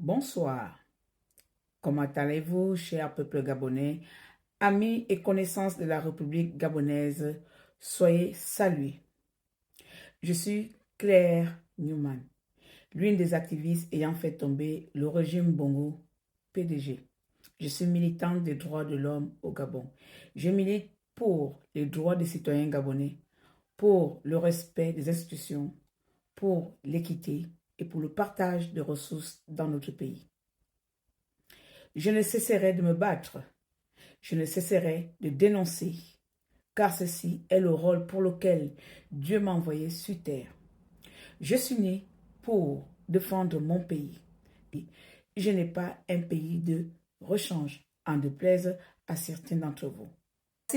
Bonsoir. Comment allez-vous, cher peuple gabonais, amis et connaissances de la République gabonaise, soyez salués. Je suis Claire Newman, l'une des activistes ayant fait tomber le régime Bongo, PDG. Je suis militante des droits de l'homme au Gabon. Je milite pour les droits des citoyens gabonais, pour le respect des institutions, pour l'équité et pour le partage de ressources dans notre pays. Je ne cesserai de me battre, je ne cesserai de dénoncer, car ceci est le rôle pour lequel Dieu m'a envoyé sur terre. Je suis né pour défendre mon pays. Je n'ai pas un pays de rechange, en déplaise à certains d'entre vous.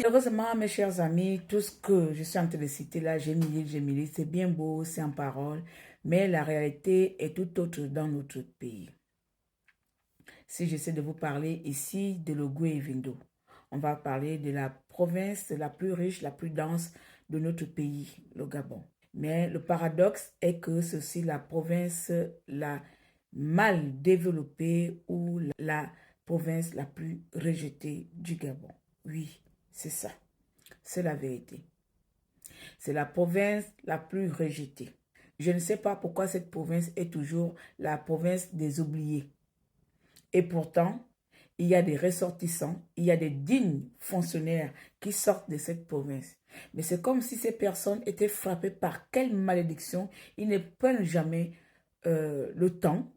Heureusement, mes chers amis, tout ce que je suis en train de citer là, j'ai milite, c'est bien beau, c'est en parole, mais la réalité est tout autre dans notre pays. Si j'essaie de vous parler ici de l'Ogooué-Ivindo, on va parler de la province la plus riche, la plus dense de notre pays, le Gabon. Mais le paradoxe est que c'est aussi la province la mal développée ou la province la plus rejetée du Gabon. Oui, c'est ça. C'est la vérité. C'est la province la plus rejetée. Je ne sais pas pourquoi cette province est toujours la province des oubliés. Et pourtant, il y a des ressortissants, il y a des dignes fonctionnaires qui sortent de cette province. Mais c'est comme si ces personnes étaient frappées par quelle malédiction. Ils ne prennent jamais le temps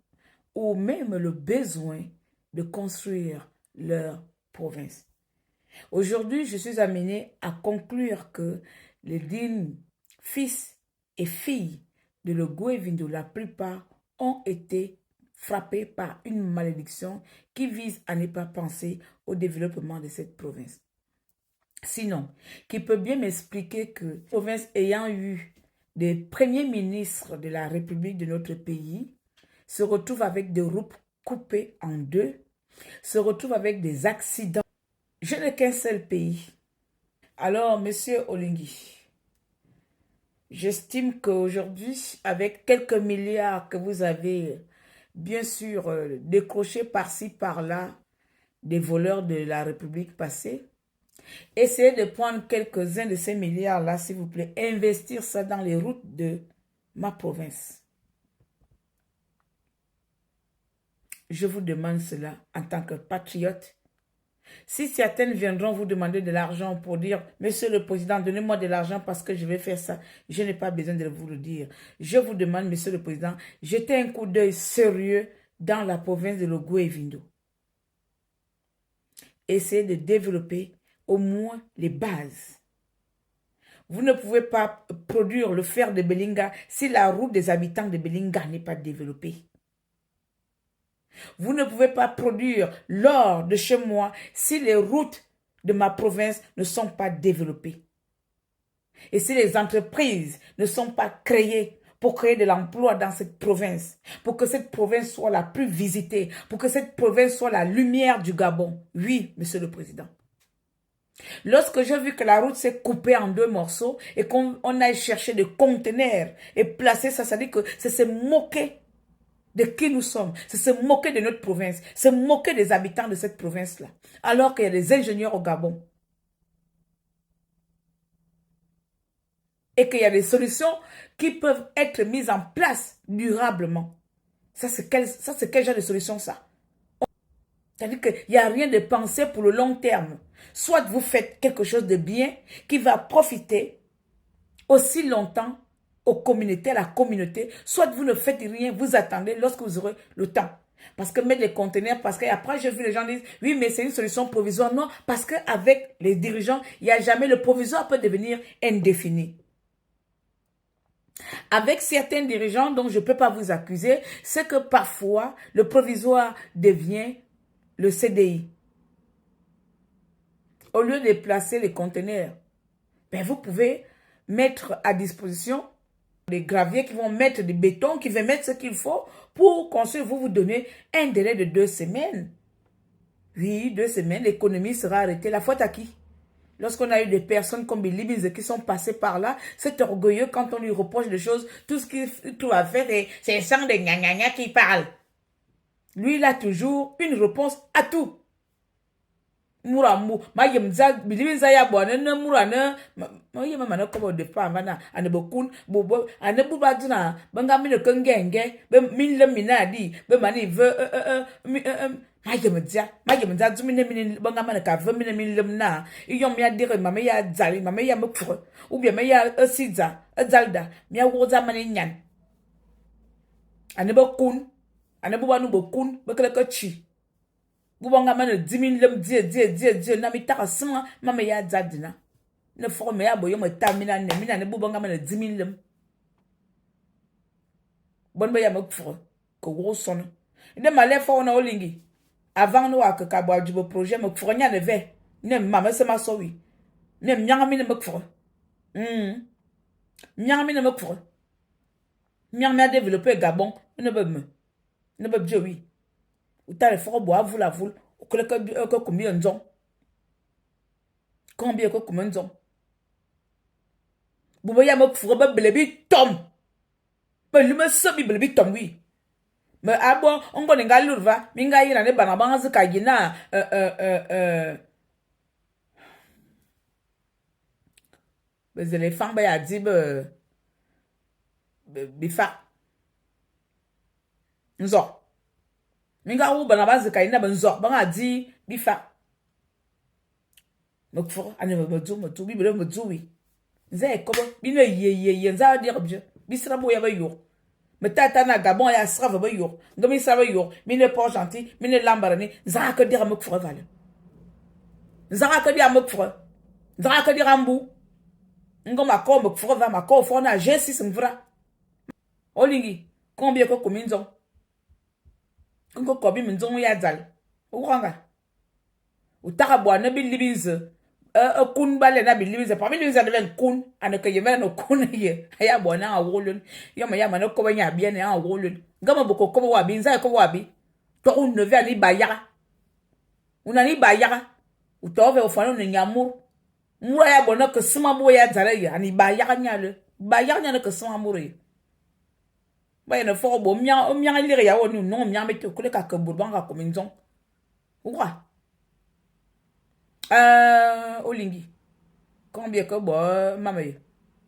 ou même le besoin de construire leur province. Aujourd'hui, je suis amenée à conclure que les dignes fils et filles de l'Ogooué-Ivindo, la plupart ont été frappés par une malédiction qui vise à ne pas penser au développement de cette province. Sinon, qui peut bien m'expliquer que province ayant eu des premiers ministres de la République de notre pays se retrouve avec des routes coupées en deux, se retrouve avec des accidents. Je n'ai qu'un seul pays. Alors, monsieur Olingi, j'estime qu'aujourd'hui, avec quelques milliards que vous avez, bien sûr, décrochés par-ci, par-là, des voleurs de la République passée, essayez de prendre quelques-uns de ces milliards-là, s'il vous plaît, investir ça dans les routes de ma province. Je vous demande cela en tant que patriote. Si certaines viendront vous demander de l'argent pour dire « Monsieur le Président, donnez-moi de l'argent parce que je vais faire ça », je n'ai pas besoin de vous le dire. Je vous demande, Monsieur le Président, jetez un coup d'œil sérieux dans la province de l'Ogooué-Ivindo. Essayez de développer au moins les bases. Vous ne pouvez pas produire le fer de Belinga si la route des habitants de Belinga n'est pas développée. Vous ne pouvez pas produire l'or de chez moi si les routes de ma province ne sont pas développées. Et si les entreprises ne sont pas créées pour créer de l'emploi dans cette province, pour que cette province soit la plus visitée, pour que cette province soit la lumière du Gabon. Oui, Monsieur le Président. Lorsque j'ai vu que la route s'est coupée en deux morceaux et qu'on aille chercher des conteneurs et placer ça, ça dit que c'est se moquer de qui nous sommes, c'est se moquer de notre province, se moquer des habitants de cette province-là, alors qu'il y a des ingénieurs au Gabon. Et qu'il y a des solutions qui peuvent être mises en place durablement. Ça, c'est quel genre de solution, ça? C'est-à-dire qu'il n'y a rien de pensé pour le long terme. Soit vous faites quelque chose de bien qui va profiter aussi longtemps aux communautés, à la communauté, soit vous ne faites rien, vous attendez lorsque vous aurez le temps. Parce que mettre les conteneurs, parce qu'après j'ai vu les gens dire, oui mais c'est une solution provisoire. Non, parce qu'avec les dirigeants, il n'y a jamais, le provisoire peut devenir indéfini. Avec certains dirigeants, dont je ne peux pas vous accuser, c'est que parfois le provisoire devient le CDI. Au lieu de placer les conteneurs, ben vous pouvez mettre à disposition des graviers qui vont mettre du béton, qui vont mettre ce qu'il faut pour construire. Vous donnez un délai de 2 semaines. Oui, 2 semaines, l'économie sera arrêtée. La faute à qui? Lorsqu'on a eu des personnes comme Bilibiz qui sont passées par là, c'est orgueilleux quand on lui reproche des choses. Tout ce qu'il doit faire, c'est sans des gna qui parlent. Lui, il a toujours une réponse à tout. Muramu, ma yemza, biliza ya bwana na murana, ma yema mana kobo de pa mana, ane bokun, bobo, ane buba dina, banga mine kengenge, be min le minadi, be mani ve, ma yemza, zumine mine, banga mana ka ve mine min lem na, iyom ya dire, mame ya zali, mame ya mekfre, ou bien me ya sidza, zalda, mi ya woza mane nyan. Ane bokun, ane buba nu bokun, bekele ke chi. Boubanga mana 10 000 lem die na mi taka sima mama ya zadina ne fo me ya boyo me tamina ne mina ne boubanga mana 10 000 lem bon be ya me fo ko wo sono inde male fo na olingi avant no ak ka bwa jibo projet me fo nya ne ve ne mama se ma so wi ne myanga mi ne me fo myanga mi ne me fo myanga mi a développer Gabon ne be bjo wi ou ta le fort bois vous la voule ou que combien de gens combien que combien de gens vous voyez me fourre be blebi tom be lume so bi blebi tom oui mais abo on go nga lurva minga yira ne bana banga zika gina les éléphants ba ya di be fa nzo minga u bana bazi kaina benzo banga di bifa mokfo ane mo bi bele mo wi nze kobo bi no ye nza di obje bi sra bo ya ba yo me tata na Gabon ya sra ba yo ngomi sra ba yo mi ne pas gentil mi ne lambarani nza ka di mokfo vale nza ka di mokfo nza ka di rambu ngoma ko mokfo va ma ko fo na G6 mvra olingi combien ko kominzo Nko kobi minzongo ya zal. Ukwanga. Utaka bwana bi libinze. Kun bale na bi libinze. Pa bi libinze na kun. Ane ke yemela no kun ye. Aya bwana a wolun. Yama no koba nya bien a wolun. Ngama boko koba wabi. Nza koba wabi. To un neve ani bayara. Unani bayara. Utove ofano ne nyamur. Mura ya bwana ke sima bo ya zale ye. Ani bayara nyale. Bayara nyale ke sima mure. Ba yana fo bo mia lire ya wonu no mia mete kule ka ke burbanga ko minzon ouwa olingi combien que bo mama ye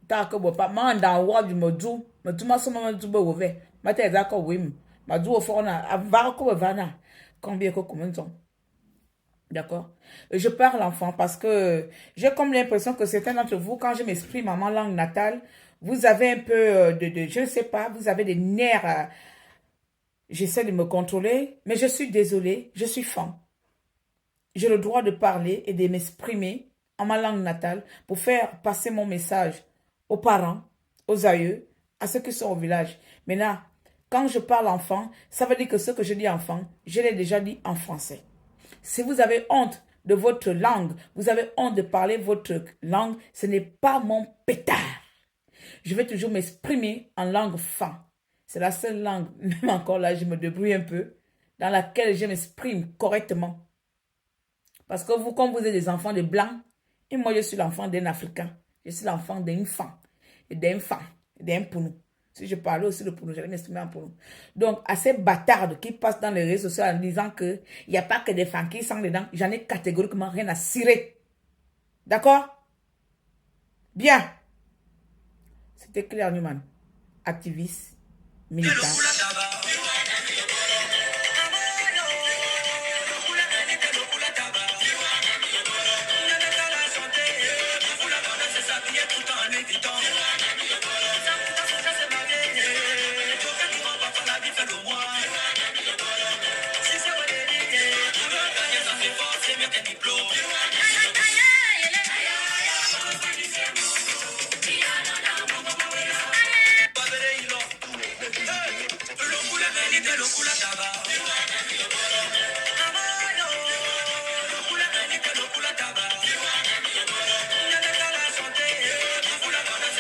ta ke bo pa manda wa du modu ma so mama du bo ve ma te za ko wim ma du fo na ava ko va na combien que ko minzon d'accord je parle enfant parce que j'ai comme l'impression que certains d'entre vous quand je m'exprime en ma langue natale vous avez un peu je ne sais pas, vous avez des nerfs. J'essaie de me contrôler, mais je suis désolée, je suis femme. J'ai le droit de parler et de m'exprimer en ma langue natale pour faire passer mon message aux parents, aux aïeux, à ceux qui sont au village. Maintenant, quand je parle enfant, ça veut dire que ce que je dis enfant, je l'ai déjà dit en français. Si vous avez honte de votre langue, vous avez honte de parler votre langue, ce n'est pas mon pétard. Je vais toujours m'exprimer en langue fan. C'est la seule langue, même encore là, je me débrouille un peu, dans laquelle je m'exprime correctement. Parce que vous, comme vous êtes des enfants de blancs, et moi je suis l'enfant d'un Africain. Je suis l'enfant d'un fan, et d'un fan, d'un pounou. Si je parlais aussi de pounou, j'allais m'exprimer en pounou. Donc, à ces bâtards qui passent dans les réseaux sociaux en disant qu'il n'y a pas que des fans qui sont dedans, j'en ai catégoriquement rien à cirer. D'accord? Bien. C'était Claire Newman, activiste, militant.